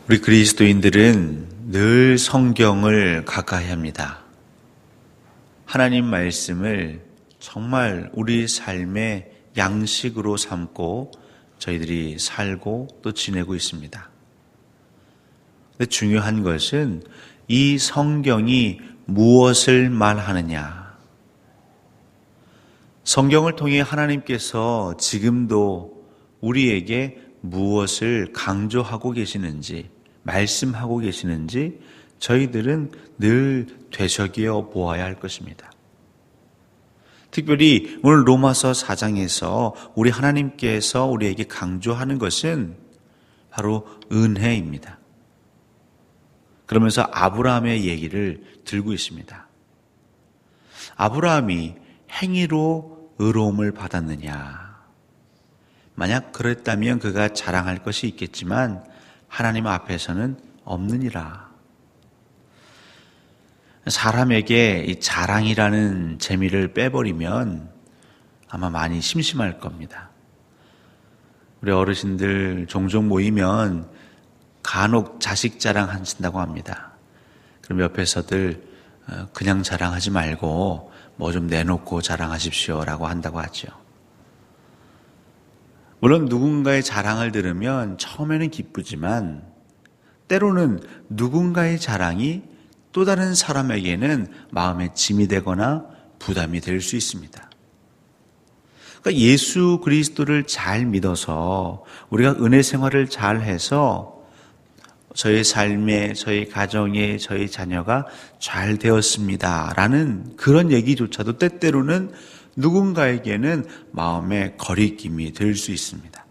우리 그리스도인들은 늘 성경을 가까이 합니다. 하나님 말씀을 정말 우리 삶의 양식으로 삼고 저희들이 살고 또 지내고 있습니다. 근데 중요한 것은 이 성경이 무엇을 말하느냐. 성경을 통해 하나님께서 지금도 우리에게 무엇을 강조하고 계시는지, 말씀하고 계시는지 저희들은 늘 되새겨 보아야 할 것입니다. 특별히 오늘 로마서 4장에서 우리 하나님께서 우리에게 강조하는 것은 바로 은혜입니다. 그러면서 아브라함의 얘기를 들고 있습니다. 아브라함이 행위로 의로움을 받았느냐? 만약 그랬다면 그가 자랑할 것이 있겠지만 하나님 앞에서는 없느니라. 사람에게 이 자랑이라는 재미를 빼버리면 아마 많이 심심할 겁니다. 우리 어르신들 종종 모이면 간혹 자식 자랑하신다고 합니다. 그럼 옆에서들 그냥 자랑하지 말고 뭐 좀 내놓고 자랑하십시오라고 한다고 하죠. 물론 누군가의 자랑을 들으면 처음에는 기쁘지만 때로는 누군가의 자랑이 또 다른 사람에게는 마음의 짐이 되거나 부담이 될 수 있습니다. 그러니까 예수 그리스도를 잘 믿어서 우리가 은혜 생활을 잘 해서 저의 삶에, 저희 가정에, 저희 자녀가 잘 되었습니다라는 그런 얘기조차도 때때로는 누군가에게는 마음의 거리낌이 될 수 있습니다.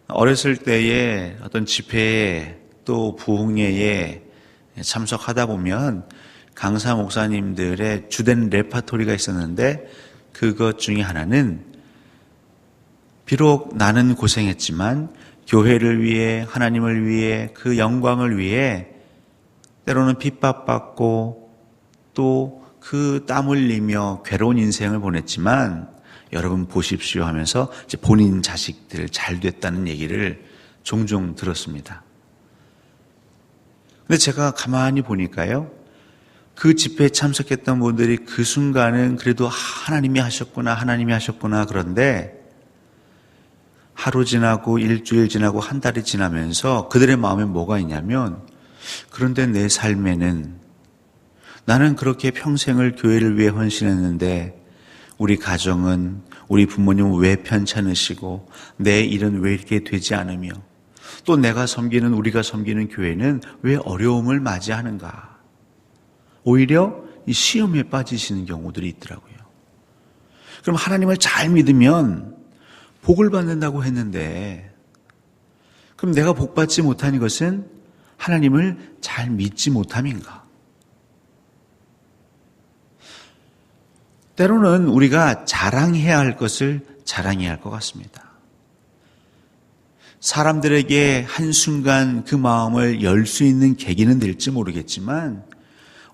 어렸을 때에 어떤 집회에 또 부흥회에 참석하다 보면 강사 목사님들의 주된 레파토리가 있었는데 그것 중에 하나는 비록 나는 고생했지만 교회를 위해 하나님을 위해 그 영광을 위해 때로는 핍박받고 또 그 땀 흘리며 괴로운 인생을 보냈지만 여러분 보십시오 하면서 이제 본인 자식들 잘 됐다는 얘기를 종종 들었습니다. 근데 제가 가만히 보니까요, 그 집회에 참석했던 분들이 그 순간은 그래도 하나님이 하셨구나 그런데 하루 지나고 일주일 지나고 한 달이 지나면서 그들의 마음에 뭐가 있냐면, 그런데 내 삶에는 나는 그렇게 평생을 교회를 위해 헌신했는데 우리 가정은, 우리 부모님은 왜 편찮으시고 내 일은 왜 이렇게 되지 않으며 또 우리가 섬기는 교회는 왜 어려움을 맞이하는가. 오히려 이 시험에 빠지시는 경우들이 있더라고요. 그럼 하나님을 잘 믿으면 복을 받는다고 했는데, 그럼 내가 복 받지 못하는 것은 하나님을 잘 믿지 못함인가? 때로는 우리가 자랑해야 할 것을 자랑해야 할 것 같습니다. 사람들에게 한순간 그 마음을 열 수 있는 계기는 될지 모르겠지만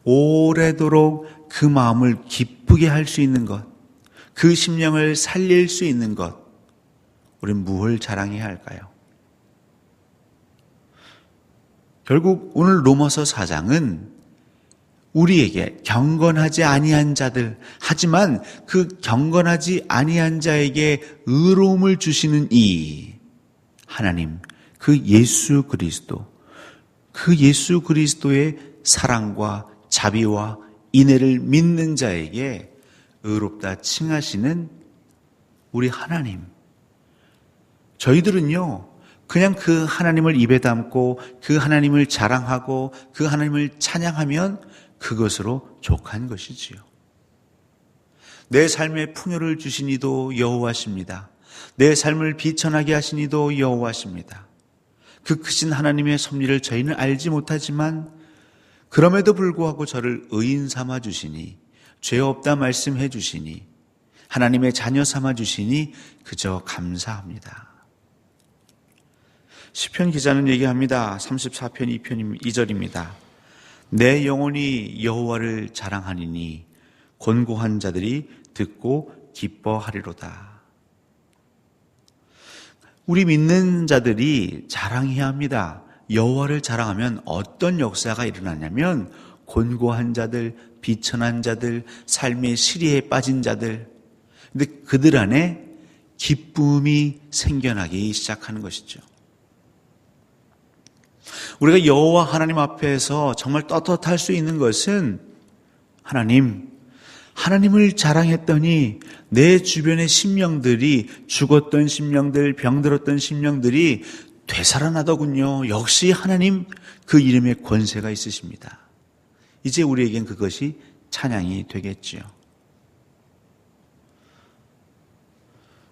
오래도록 그 마음을 기쁘게 할 수 있는 것, 그 심령을 살릴 수 있는 것, 우리는 무엇을 자랑해야 할까요? 결국 오늘 로마서 4장은 우리에게 경건하지 아니한 자들, 하지만 그 경건하지 아니한 자에게 의로움을 주시는 이 하나님, 그 예수 그리스도의 사랑과 자비와 인애를 믿는 자에게 의롭다 칭하시는 우리 하나님. 저희들은요, 그냥 그 하나님을 입에 담고 그 하나님을 자랑하고 그 하나님을 찬양하면 그것으로 족한 것이지요. 내 삶에 풍요를 주신 이도 여호와십니다. 내 삶을 비천하게 하신 이도 여호와십니다. 그 크신 하나님의 섭리를 저희는 알지 못하지만 그럼에도 불구하고 저를 의인 삼아 주시니, 죄 없다 말씀해 주시니, 하나님의 자녀 삼아 주시니 그저 감사합니다. 시편 기자는 얘기합니다. 34편 2절입니다. 내 영혼이 여호와를 자랑하니니 곤고한 자들이 듣고 기뻐하리로다. 우리 믿는 자들이 자랑해야 합니다. 여호와를 자랑하면 어떤 역사가 일어나냐면 곤고한 자들, 비천한 자들, 삶의 시리에 빠진 자들, 근데 그들 안에 기쁨이 생겨나기 시작하는 것이죠. 우리가 여호와 하나님 앞에서 정말 떳떳할 수 있는 것은 하나님을 자랑했더니 내 주변의 심령들이, 죽었던 심령들, 병들었던 심령들이 되살아나더군요. 역시 하나님, 그 이름에 권세가 있으십니다. 이제 우리에겐 그것이 찬양이 되겠지요.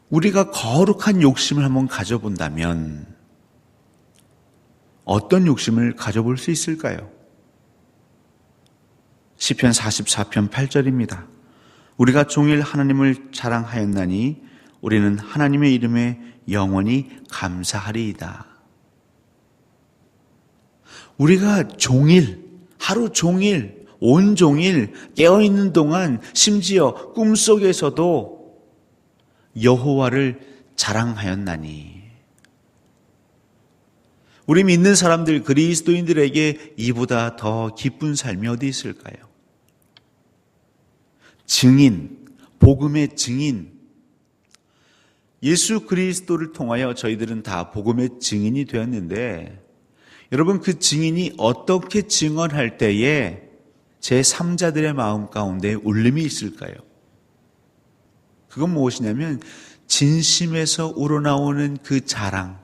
우리가 거룩한 욕심을 한번 가져본다면 어떤 욕심을 가져볼 수 있을까요? 시편 44편 8절입니다. 우리가 종일 하나님을 자랑하였나니 우리는 하나님의 이름에 영원히 감사하리이다. 우리가 하루 종일, 온종일 깨어있는 동안, 심지어 꿈속에서도 여호와를 자랑하였나니, 우리 믿는 사람들, 그리스도인들에게 이보다 더 기쁜 삶이 어디 있을까요? 복음의 증인. 예수 그리스도를 통하여 저희들은 다 복음의 증인이 되었는데, 여러분, 그 증인이 어떻게 증언할 때에 제3자들의 마음 가운데 울림이 있을까요? 그건 무엇이냐면 진심에서 우러나오는 그 자랑.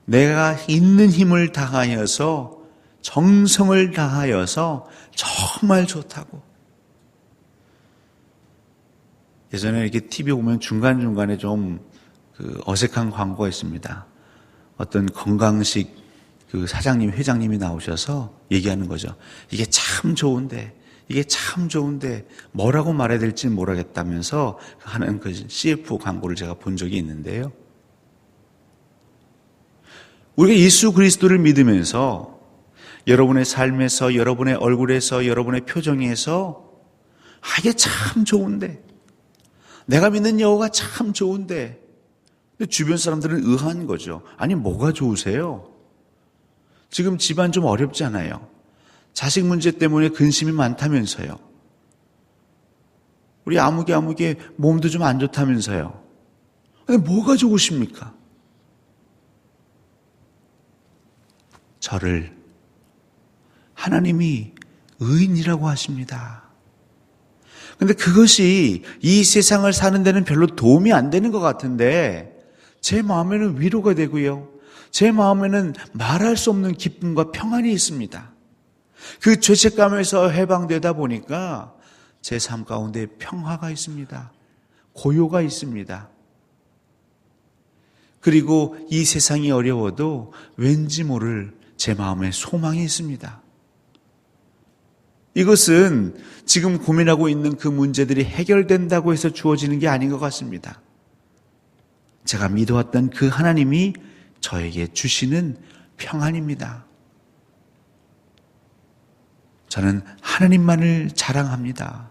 내가 있는 힘을 다하여서, 정성을 다하여서 정말 좋다고. 예전에 이렇게 TV 보면 중간중간에 좀 어색한 광고가 있습니다. 어떤 건강식 사장님, 회장님이 나오셔서 얘기하는 거죠. 이게 참 좋은데 뭐라고 말해야 될지 모르겠다면서 하는 그 CF 광고를 제가 본 적이 있는데요. 우리가 예수 그리스도를 믿으면서 여러분의 삶에서, 여러분의 얼굴에서, 여러분의 표정에서 이게 참 좋은데, 내가 믿는 여호가 참 좋은데, 근데 주변 사람들은 의아한 거죠. 아니, 뭐가 좋으세요? 지금 집안 좀 어렵잖아요. 자식 문제 때문에 근심이 많다면서요. 우리 아무개 몸도 좀 안 좋다면서요. 아니, 뭐가 좋으십니까? 저를 하나님이 의인이라고 하십니다. 근데 그것이 이 세상을 사는 데는 별로 도움이 안 되는 것 같은데, 제 마음에는 위로가 되고요, 제 마음에는 말할 수 없는 기쁨과 평안이 있습니다. 그 죄책감에서 해방되다 보니까 제 삶 가운데 평화가 있습니다. 고요가 있습니다. 그리고 이 세상이 어려워도 왠지 모를 제 마음에 소망이 있습니다. 이것은 지금 고민하고 있는 그 문제들이 해결된다고 해서 주어지는 게 아닌 것 같습니다. 제가 믿어왔던 그 하나님이 저에게 주시는 평안입니다. 저는 하나님만을 자랑합니다.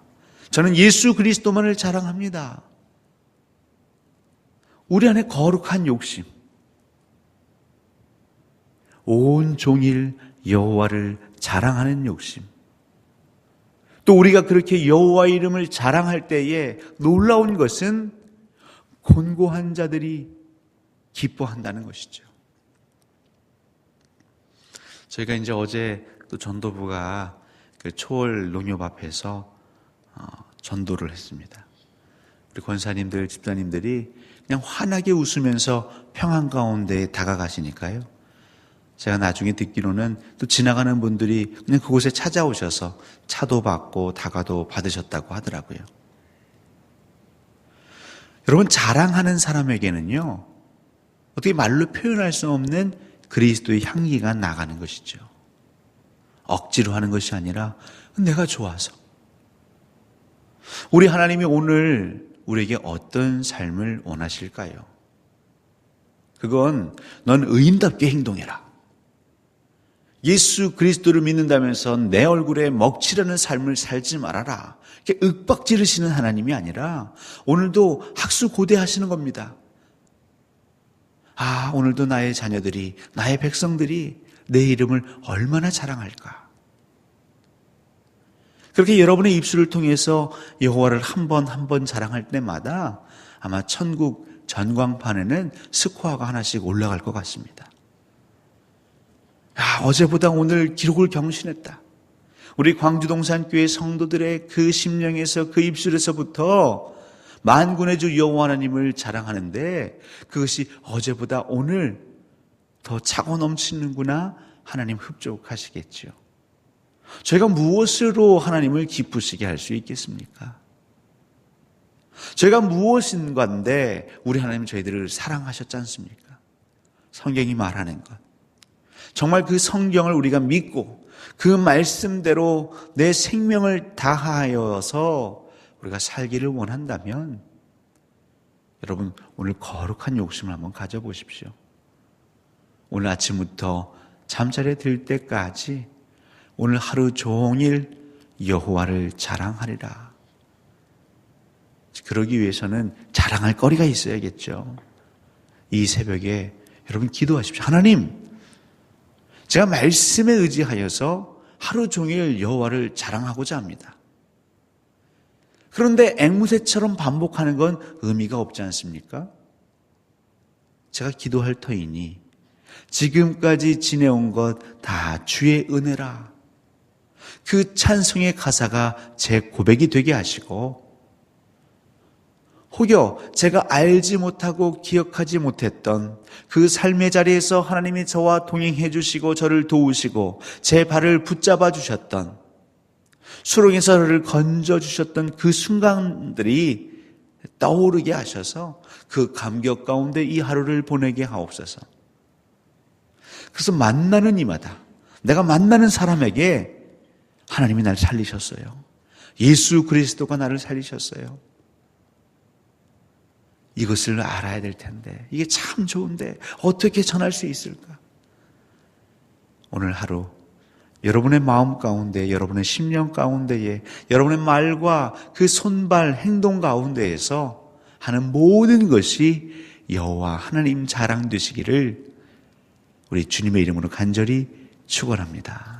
저는 예수 그리스도만을 자랑합니다. 우리 안에 거룩한 욕심, 온 종일 여호와를 자랑하는 욕심, 또 우리가 그렇게 여호와의 이름을 자랑할 때에 놀라운 것은 곤고한 자들이 기뻐한다는 것이죠. 저희가 이제 어제 또 전도부가 그 초월 농협 앞에서 전도를 했습니다. 우리 권사님들, 집사님들이 그냥 환하게 웃으면서 평안 가운데 다가가시니까요. 제가 나중에 듣기로는 또 지나가는 분들이 그냥 그곳에 찾아오셔서 차도 받고 다가도 받으셨다고 하더라고요. 여러분, 자랑하는 사람에게는요, 어떻게 말로 표현할 수 없는 그리스도의 향기가 나가는 것이죠. 억지로 하는 것이 아니라 내가 좋아서. 우리 하나님이 오늘 우리에게 어떤 삶을 원하실까요? 그건 넌 의인답게 행동해라. 예수 그리스도를 믿는다면서 내 얼굴에 먹칠하는 삶을 살지 말아라. 이렇게 윽박 지르시는 하나님이 아니라 오늘도 학수고대하시는 겁니다. 오늘도 나의 자녀들이, 나의 백성들이 내 이름을 얼마나 자랑할까. 그렇게 여러분의 입술을 통해서 여호와를 한 번 자랑할 때마다 아마 천국 전광판에는 스코어가 하나씩 올라갈 것 같습니다. 어제보다 오늘 기록을 경신했다. 우리 광주동산교회 성도들의 그 심령에서, 그 입술에서부터 만군의 주 여호와 하나님을 자랑하는데 그것이 어제보다 오늘 더 차고 넘치는구나. 하나님 흡족하시겠죠. 저희가 무엇으로 하나님을 기쁘시게 할 수 있겠습니까? 저희가 무엇인가인데 우리 하나님 저희들을 사랑하셨지 않습니까? 성경이 말하는 것. 정말 그 성경을 우리가 믿고 그 말씀대로 내 생명을 다하여서 우리가 살기를 원한다면 여러분 오늘 거룩한 욕심을 한번 가져보십시오. 오늘 아침부터 잠자리에 들 때까지 오늘 하루 종일 여호와를 자랑하리라. 그러기 위해서는 자랑할 거리가 있어야겠죠. 이 새벽에 여러분 기도하십시오. 하나님, 제가 말씀에 의지하여서 하루 종일 여호와를 자랑하고자 합니다. 그런데 앵무새처럼 반복하는 건 의미가 없지 않습니까? 제가 기도할 터이니 지금까지 지내온 것 다 주의 은혜라. 그 찬송의 가사가 제 고백이 되게 하시고 혹여 제가 알지 못하고 기억하지 못했던 그 삶의 자리에서 하나님이 저와 동행해 주시고 저를 도우시고 제 발을 붙잡아 주셨던 수렁에서 저를 건져 주셨던 그 순간들이 떠오르게 하셔서 그 감격 가운데 이 하루를 보내게 하옵소서. 그래서 만나는 이마다 내가 만나는 사람에게 하나님이 나를 살리셨어요. 예수 그리스도가 나를 살리셨어요. 이것을 알아야 될 텐데 이게 참 좋은데 어떻게 전할 수 있을까? 오늘 하루 여러분의 마음 가운데, 여러분의 심령 가운데에, 여러분의 말과 그 손발 행동 가운데에서 하는 모든 것이 여호와 하나님 자랑 되시기를 우리 주님의 이름으로 간절히 축원합니다.